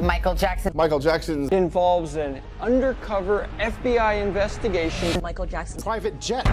Michael Jackson. Michael Jackson's involves an undercover FBI investigation. Michael Jackson's private jet.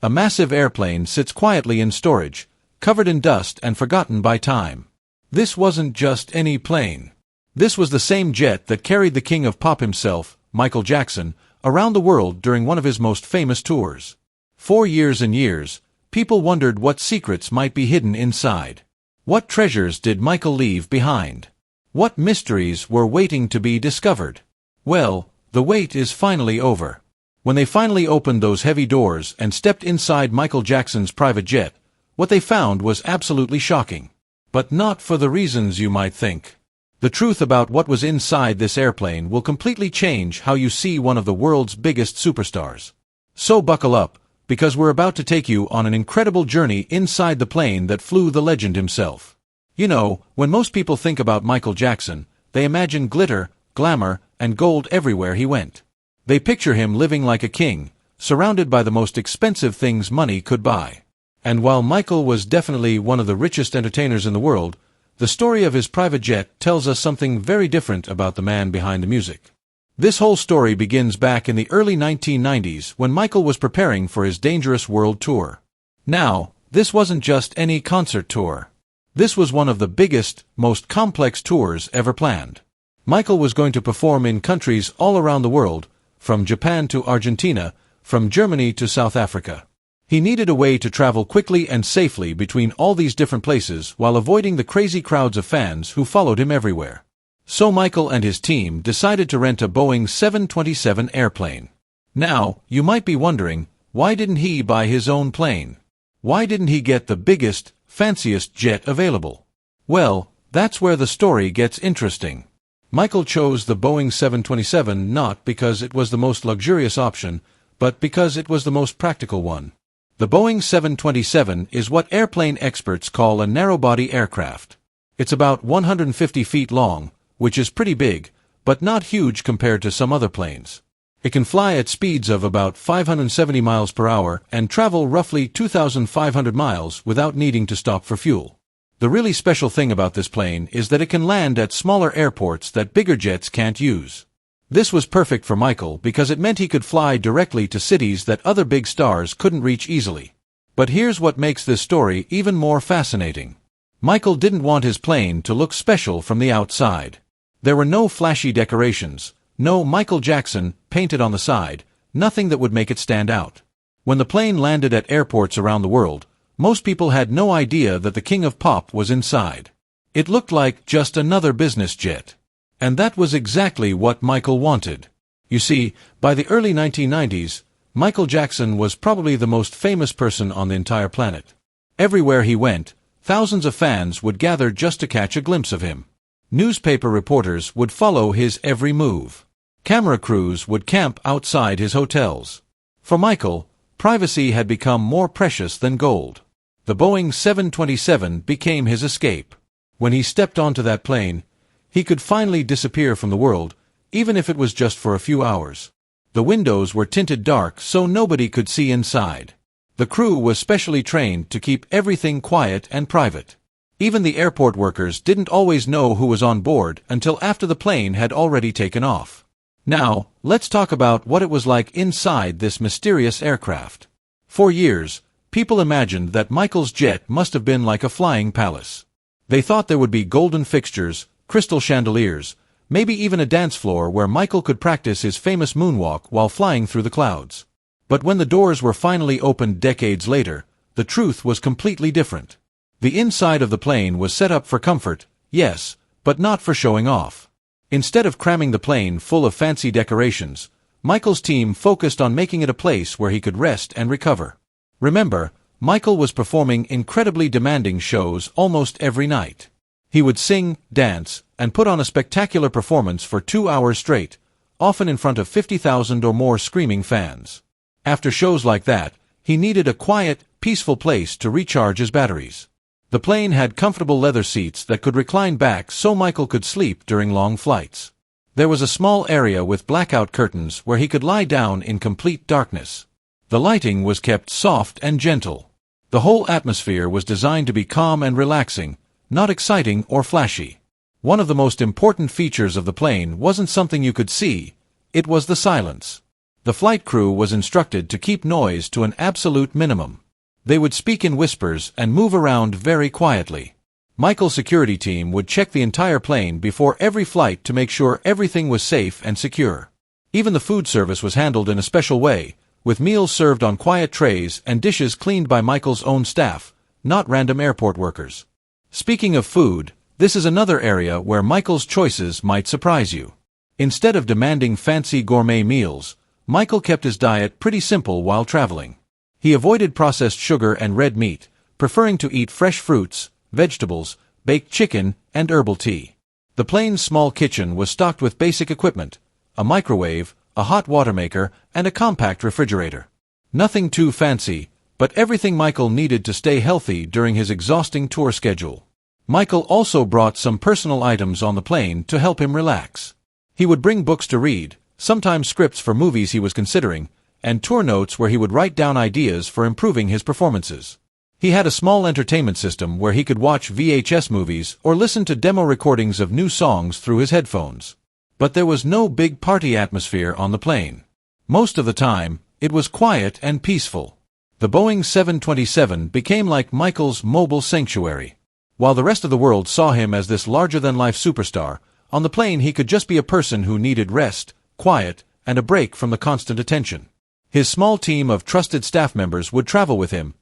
A massive airplane sits quietly in storage, covered in dust and forgotten by time. This wasn't just any plane. This was the same jet that carried the king of pop himself, Michael Jackson, around the world during one of his most famous tours. For years and years, people wondered what secrets might be hidden inside. What treasures did Michael leave behind? What mysteries were waiting to be discovered? Well, the wait is finally over. When they finally opened those heavy doors and stepped inside Michael Jackson's private jet, what they found was absolutely shocking. But not for the reasons you might think. The truth about what was inside this airplane will completely change how you see one of the world's biggest superstars. So buckle up, because we're about to take you on an incredible journey inside the plane that flew the legend himself. You know, when most people think about Michael Jackson, they imagine glitter, glamour, and gold everywhere he went. They picture him living like a king, surrounded by the most expensive things money could buy. And while Michael was definitely one of the richest entertainers in the world, the story of his private jet tells us something very different about the man behind the music. This whole story begins back in the early 1990s when Michael was preparing for his Dangerous World Tour. Now, this wasn't just any concert tour. This was one of the biggest, most complex tours ever planned. Michael was going to perform in countries all around the world, from Japan to Argentina, from Germany to South Africa. He needed a way to travel quickly and safely between all these different places while avoiding the crazy crowds of fans who followed him everywhere. So Michael and his team decided to rent a Boeing 727 airplane. Now, you might be wondering, why didn't he buy his own plane? Why didn't he get the biggest, fanciest jet available? Well, that's where the story gets interesting. Michael chose the Boeing 727 not because it was the most luxurious option, but because it was the most practical one. The Boeing 727 is what airplane experts call a narrow-body aircraft. It's about 150 feet long, which is pretty big, but not huge compared to some other planes. It can fly at speeds of about 570 miles per hour and travel roughly 2,500 miles without needing to stop for fuel. The really special thing about this plane is that it can land at smaller airports that bigger jets can't use. This was perfect for Michael because it meant he could fly directly to cities that other big stars couldn't reach easily. But here's what makes this story even more fascinating. Michael didn't want his plane to look special from the outside. There were no flashy decorations, no Michael Jackson painted on the side, nothing that would make it stand out. When the plane landed at airports around the world, most people had no idea that the King of Pop was inside. It looked like just another business jet. And that was exactly what Michael wanted. You see, by the early 1990s, Michael Jackson was probably the most famous person on the entire planet. Everywhere he went, thousands of fans would gather just to catch a glimpse of him. Newspaper reporters would follow his every move. Camera crews would camp outside his hotels. For Michael, privacy had become more precious than gold. The Boeing 727 became his escape. When he stepped onto that plane, he could finally disappear from the world, even if it was just for a few hours. The windows were tinted dark so nobody could see inside. The crew was specially trained to keep everything quiet and private. Even the airport workers didn't always know who was on board until after the plane had already taken off. Now, let's talk about what it was like inside this mysterious aircraft. For years, people imagined that Michael's jet must have been like a flying palace. They thought there would be golden fixtures, crystal chandeliers, maybe even a dance floor where Michael could practice his famous moonwalk while flying through the clouds. But when the doors were finally opened decades later, the truth was completely different. The inside of the plane was set up for comfort, yes, but not for showing off. Instead of cramming the plane full of fancy decorations, Michael's team focused on making it a place where he could rest and recover. Remember, Michael was performing incredibly demanding shows almost every night. He would sing, dance, and put on a spectacular performance for 2 hours straight, often in front of 50,000 or more screaming fans. After shows like that, he needed a quiet, peaceful place to recharge his batteries. The plane had comfortable leather seats that could recline back so Michael could sleep during long flights. There was a small area with blackout curtains where he could lie down in complete darkness. The lighting was kept soft and gentle. The whole atmosphere was designed to be calm and relaxing, not exciting or flashy. One of the most important features of the plane wasn't something you could see, it was the silence. The flight crew was instructed to keep noise to an absolute minimum. They would speak in whispers and move around very quietly. Michael's security team would check the entire plane before every flight to make sure everything was safe and secure. Even the food service was handled in a special way, with meals served on quiet trays and dishes cleaned by Michael's own staff, not random airport workers. Speaking of food, this is another area where Michael's choices might surprise you. Instead of demanding fancy gourmet meals, Michael kept his diet pretty simple while traveling. He avoided processed sugar and red meat, preferring to eat fresh fruits, vegetables, baked chicken, and herbal tea. The plane's small kitchen was stocked with basic equipment: a microwave, a hot water maker, and a compact refrigerator. Nothing too fancy, but everything Michael needed to stay healthy during his exhausting tour schedule. Michael also brought some personal items on the plane to help him relax. He would bring books to read, sometimes scripts for movies he was considering, and tour notes where he would write down ideas for improving his performances. He had a small entertainment system where he could watch VHS movies or listen to demo recordings of new songs through his headphones. But there was no big party atmosphere on the plane. Most of the time, it was quiet and peaceful. The Boeing 727 became like Michael's mobile sanctuary. While the rest of the world saw him as this larger-than-life superstar, on the plane he could just be a person who needed rest, quiet, and a break from the constant attention. His small team of trusted staff members would travel with him,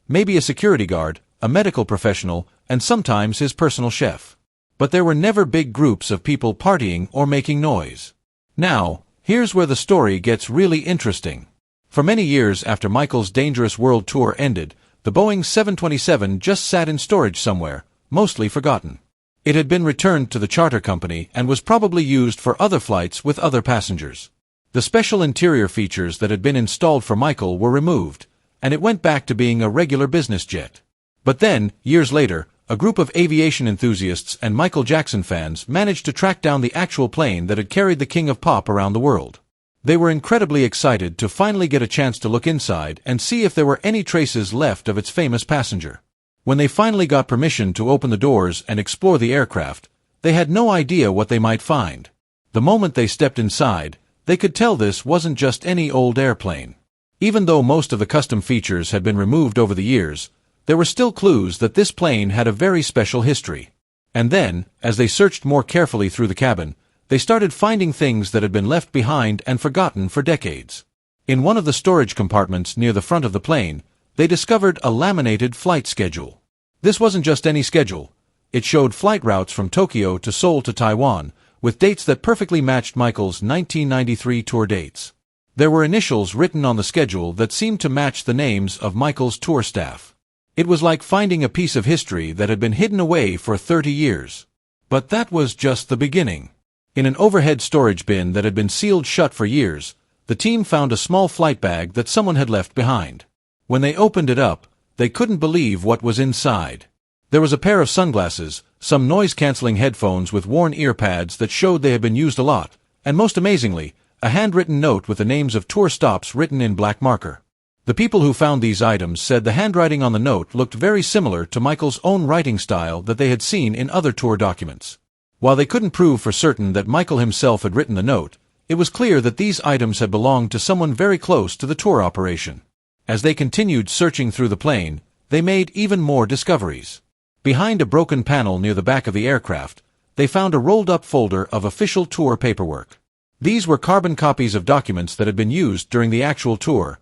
maybe a security guard, a medical professional, and sometimes his personal chef. But there were never big groups of people partying or making noise. Now, here's where the story gets really interesting. For many years after Michael's Dangerous World Tour ended, the Boeing 727 just sat in storage somewhere, mostly forgotten. It had been returned to the charter company and was probably used for other flights with other passengers. The special interior features that had been installed for Michael were removed, and it went back to being a regular business jet. But then, years later, a group of aviation enthusiasts and Michael Jackson fans managed to track down the actual plane that had carried the King of Pop around the world. They were incredibly excited to finally get a chance to look inside and see if there were any traces left of its famous passenger. When they finally got permission to open the doors and explore the aircraft, they had no idea what they might find. The moment they stepped inside, they could tell this wasn't just any old airplane. Even though most of the custom features had been removed over the years, there were still clues that this plane had a very special history. And then, as they searched more carefully through the cabin, they started finding things that had been left behind and forgotten for decades. In one of the storage compartments near the front of the plane, they discovered a laminated flight schedule. This wasn't just any schedule. It showed flight routes from Tokyo to Seoul to Taiwan, with dates that perfectly matched Michael's 1993 tour dates. There were initials written on the schedule that seemed to match the names of Michael's tour staff. It was like finding a piece of history that had been hidden away for 30 years. But that was just the beginning. In an overhead storage bin that had been sealed shut for years, the team found a small flight bag that someone had left behind. When they opened it up, they couldn't believe what was inside. There was a pair of sunglasses, some noise-canceling headphones with worn ear pads that showed they had been used a lot, and most amazingly, a handwritten note with the names of tour stops written in black marker. The people who found these items said the handwriting on the note looked very similar to Michael's own writing style that they had seen in other tour documents. While they couldn't prove for certain that Michael himself had written the note, it was clear that these items had belonged to someone very close to the tour operation. As they continued searching through the plane, they made even more discoveries. Behind a broken panel near the back of the aircraft, they found a rolled-up folder of official tour paperwork. These were carbon copies of documents that had been used during the actual tour.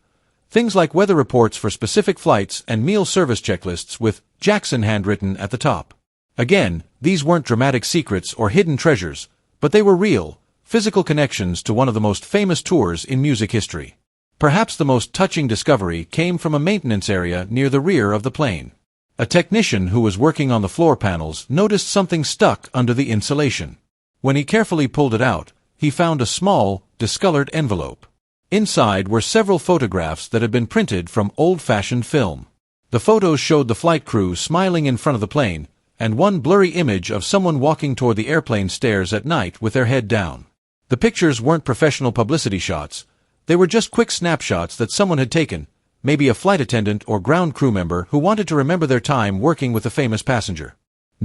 Things like weather reports for specific flights and meal service checklists with Jackson handwritten at the top. Again, these weren't dramatic secrets or hidden treasures, but they were real, physical connections to one of the most famous tours in music history. Perhaps the most touching discovery came from a maintenance area near the rear of the plane. A technician who was working on the floor panels noticed something stuck under the insulation. When he carefully pulled it out, he found a small, discolored envelope. Inside were several photographs that had been printed from old-fashioned film. The photos showed the flight crew smiling in front of the plane, and one blurry image of someone walking toward the airplane stairs at night with their head down. The pictures weren't professional publicity shots. They were just quick snapshots that someone had taken, maybe a flight attendant or ground crew member who wanted to remember their time working with a famous passenger.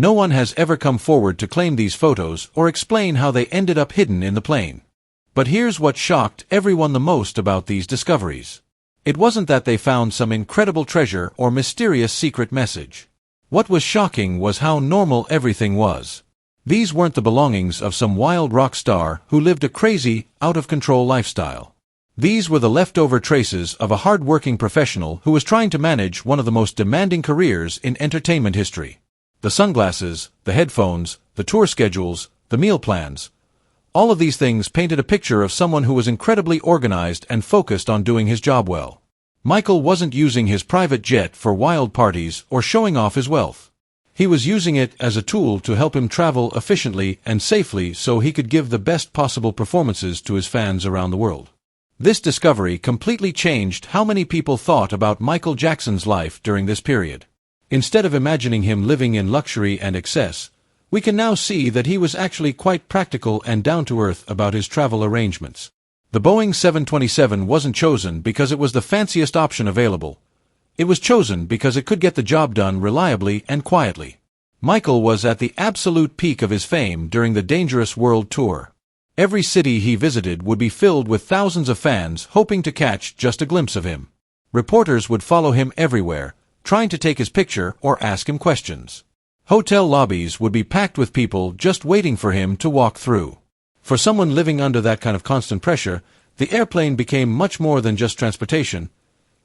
No one has ever come forward to claim these photos or explain how they ended up hidden in the plane. But here's what shocked everyone the most about these discoveries. It wasn't that they found some incredible treasure or mysterious secret message. What was shocking was how normal everything was. These weren't the belongings of some wild rock star who lived a crazy, out-of-control lifestyle. These were the leftover traces of a hard-working professional who was trying to manage one of the most demanding careers in entertainment history. The sunglasses, the headphones, the tour schedules, the meal plans. All of these things painted a picture of someone who was incredibly organized and focused on doing his job well. Michael wasn't using his private jet for wild parties or showing off his wealth. He was using it as a tool to help him travel efficiently and safely so he could give the best possible performances to his fans around the world. This discovery completely changed how many people thought about Michael Jackson's life during this period. Instead of imagining him living in luxury and excess, we can now see that he was actually quite practical and down-to-earth about his travel arrangements. The Boeing 727 wasn't chosen because it was the fanciest option available. It was chosen because it could get the job done reliably and quietly. Michael was at the absolute peak of his fame during the Dangerous World Tour. Every city he visited would be filled with thousands of fans hoping to catch just a glimpse of him. Reporters would follow him everywhere, trying to take his picture or ask him questions. Hotel lobbies would be packed with people just waiting for him to walk through. For someone living under that kind of constant pressure, the airplane became much more than just transportation.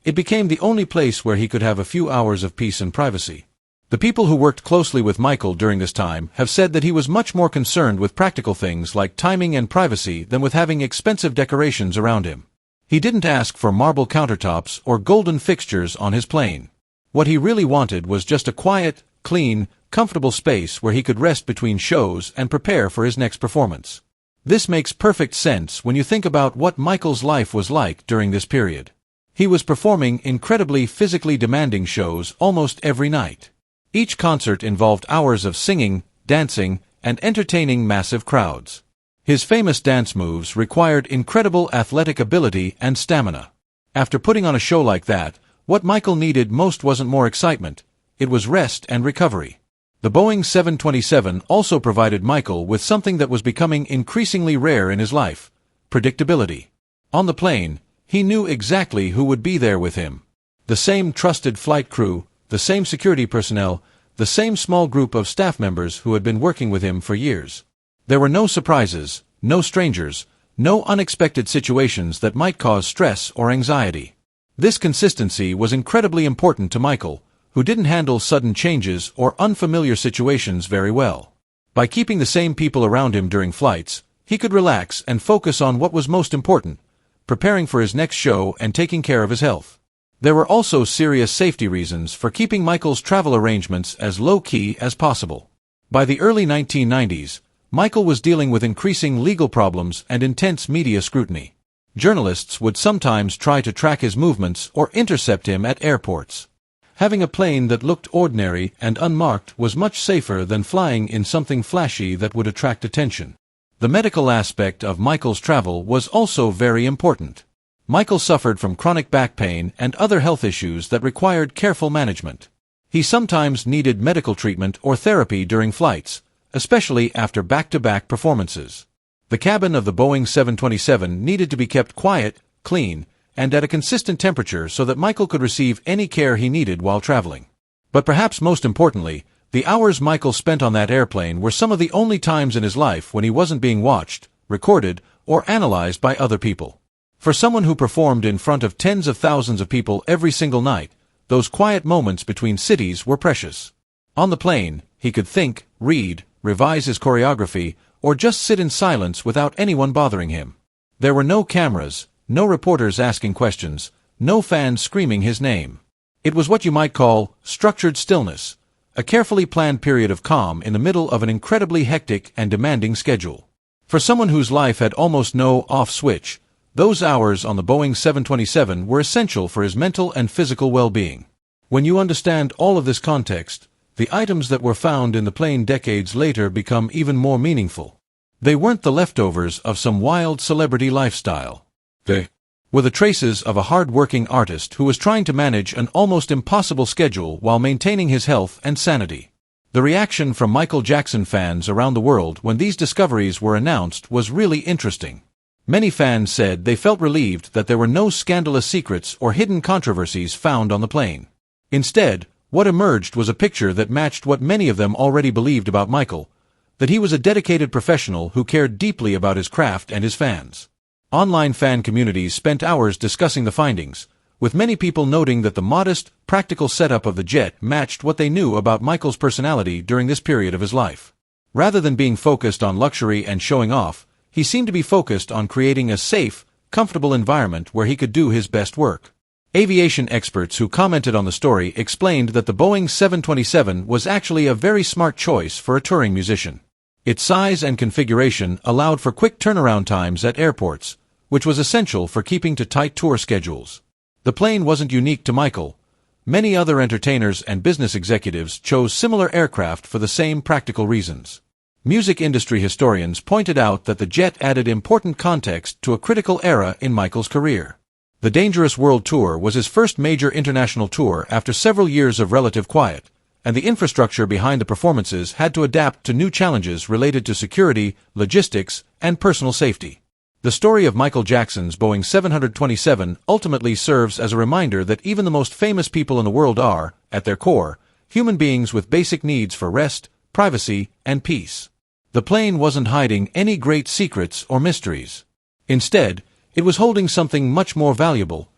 It became the only place where he could have a few hours of peace and privacy. The people who worked closely with Michael during this time have said that he was much more concerned with practical things like timing and privacy than with having expensive decorations around him. He didn't ask for marble countertops or golden fixtures on his plane. What he really wanted was just a quiet, clean, comfortable space where he could rest between shows and prepare for his next performance. This makes perfect sense when you think about what Michael's life was like during this period. He was performing incredibly physically demanding shows almost every night. Each concert involved hours of singing, dancing, and entertaining massive crowds. His famous dance moves required incredible athletic ability and stamina. After putting on a show like that, what Michael needed most wasn't more excitement, it was rest and recovery. The Boeing 727 also provided Michael with something that was becoming increasingly rare in his life: predictability. On the plane, he knew exactly who would be there with him. The same trusted flight crew, the same security personnel, the same small group of staff members who had been working with him for years. There were no surprises, no strangers, no unexpected situations that might cause stress or anxiety. This consistency was incredibly important to Michael, who didn't handle sudden changes or unfamiliar situations very well. By keeping the same people around him during flights, he could relax and focus on what was most important: preparing for his next show and taking care of his health. There were also serious safety reasons for keeping Michael's travel arrangements as low-key as possible. By the early 1990s, Michael was dealing with increasing legal problems and intense media scrutiny. Journalists would sometimes try to track his movements or intercept him at airports. Having a plane that looked ordinary and unmarked was much safer than flying in something flashy that would attract attention. The medical aspect of Michael's travel was also very important. Michael suffered from chronic back pain and other health issues that required careful management. He sometimes needed medical treatment or therapy during flights, especially after back-to-back performances. The cabin of the Boeing 727 needed to be kept quiet, clean, and at a consistent temperature so that Michael could receive any care he needed while traveling. But perhaps most importantly, the hours Michael spent on that airplane were some of the only times in his life when he wasn't being watched, recorded, or analyzed by other people. For someone who performed in front of tens of thousands of people every single night, those quiet moments between cities were precious. On the plane, he could think, read, revise his choreography, or just sit in silence without anyone bothering him. There were no cameras, no reporters asking questions, no fans screaming his name. It was what you might call structured stillness, a carefully planned period of calm in the middle of an incredibly hectic and demanding schedule. For someone whose life had almost no off switch, those hours on the Boeing 727 were essential for his mental and physical well-being. When you understand all of this context, the items that were found in the plane decades later become even more meaningful. They weren't the leftovers of some wild celebrity lifestyle. They were the traces of a hard-working artist who was trying to manage an almost impossible schedule while maintaining his health and sanity. The reaction from Michael Jackson fans around the world when these discoveries were announced was really interesting. Many fans said they felt relieved that there were no scandalous secrets or hidden controversies found on the plane. Instead, what emerged was a picture that matched what many of them already believed about Michael, that he was a dedicated professional who cared deeply about his craft and his fans. Online fan communities spent hours discussing the findings, with many people noting that the modest, practical setup of the jet matched what they knew about Michael's personality during this period of his life. Rather than being focused on luxury and showing off, he seemed to be focused on creating a safe, comfortable environment where he could do his best work. Aviation experts who commented on the story explained that the Boeing 727 was actually a very smart choice for a touring musician. Its size and configuration allowed for quick turnaround times at airports, which was essential for keeping to tight tour schedules. The plane wasn't unique to Michael. Many other entertainers and business executives chose similar aircraft for the same practical reasons. Music industry historians pointed out that the jet added important context to a critical era in Michael's career. The Dangerous World Tour was his first major international tour after several years of relative quiet, and the infrastructure behind the performances had to adapt to new challenges related to security, logistics, and personal safety. The story of Michael Jackson's Boeing 727 ultimately serves as a reminder that even the most famous people in the world are, at their core, human beings with basic needs for rest, privacy, and peace. The plane wasn't hiding any great secrets or mysteries. Instead, it was holding something much more valuable,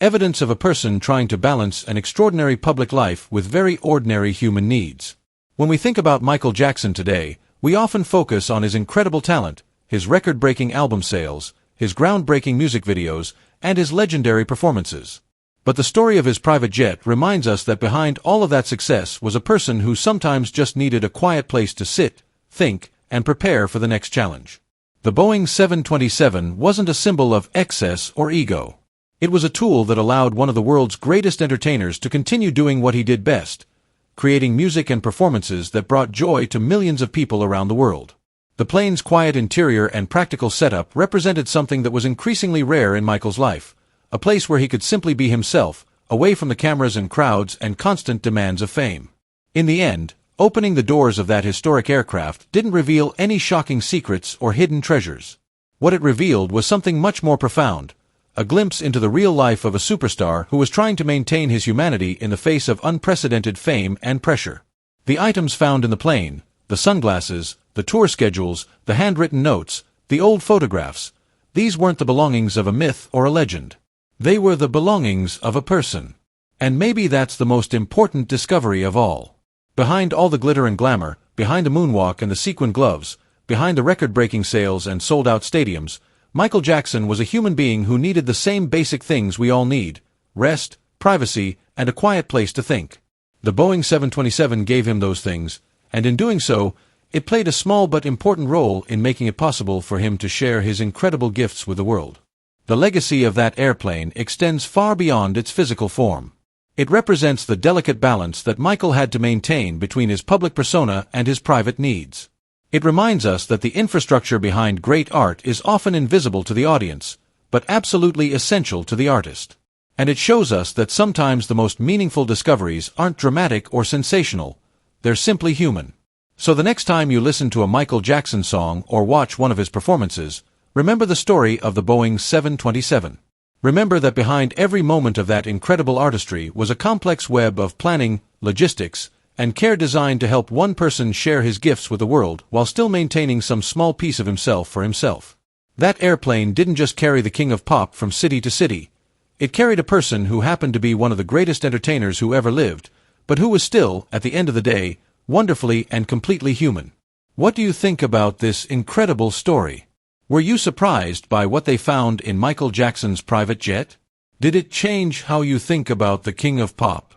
evidence of a person trying to balance an extraordinary public life with very ordinary human needs. When we think about Michael Jackson today, we often focus on his incredible talent, his record-breaking album sales, his groundbreaking music videos, and his legendary performances. But the story of his private jet reminds us that behind all of that success was a person who sometimes just needed a quiet place to sit, think, and prepare for the next challenge. The Boeing 727 wasn't a symbol of excess or ego. It was a tool that allowed one of the world's greatest entertainers to continue doing what he did best, creating music and performances that brought joy to millions of people around the world. The plane's quiet interior and practical setup represented something that was increasingly rare in Michael's life, a place where he could simply be himself, away from the cameras and crowds and constant demands of fame. In the end, opening the doors of that historic aircraft didn't reveal any shocking secrets or hidden treasures. What it revealed was something much more profound, a glimpse into the real life of a superstar who was trying to maintain his humanity in the face of unprecedented fame and pressure. The items found in the plane, the sunglasses, the tour schedules, the handwritten notes, the old photographs, these weren't the belongings of a myth or a legend. They were the belongings of a person. And maybe that's the most important discovery of all. Behind all the glitter and glamour, behind the moonwalk and the sequin gloves, behind the record-breaking sales and sold-out stadiums, Michael Jackson was a human being who needed the same basic things we all need: rest, privacy, and a quiet place to think. The Boeing 727 gave him those things, and in doing so, it played a small but important role in making it possible for him to share his incredible gifts with the world. The legacy of that airplane extends far beyond its physical form. It represents the delicate balance that Michael had to maintain between his public persona and his private needs. It reminds us that the infrastructure behind great art is often invisible to the audience, but absolutely essential to the artist. And it shows us that sometimes the most meaningful discoveries aren't dramatic or sensational, they're simply human. So the next time you listen to a Michael Jackson song or watch one of his performances, remember the story of the Boeing 727. Remember that behind every moment of that incredible artistry was a complex web of planning, logistics, and care designed to help one person share his gifts with the world while still maintaining some small piece of himself for himself. That airplane didn't just carry the king of pop from city to city. It carried a person who happened to be one of the greatest entertainers who ever lived, but who was still, at the end of the day, wonderfully and completely human. What do you think about this incredible story? Were you surprised by what they found in Michael Jackson's private jet? Did it change how you think about the king of pop?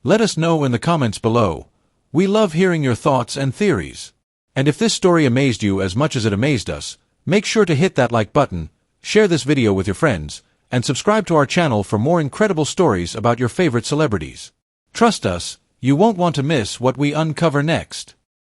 Let us know in the comments below. We love hearing your thoughts and theories. And if this story amazed you as much as it amazed us, make sure to hit that like button, share this video with your friends, and subscribe to our channel for more incredible stories about your favorite celebrities. Trust us, you won't want to miss what we uncover next.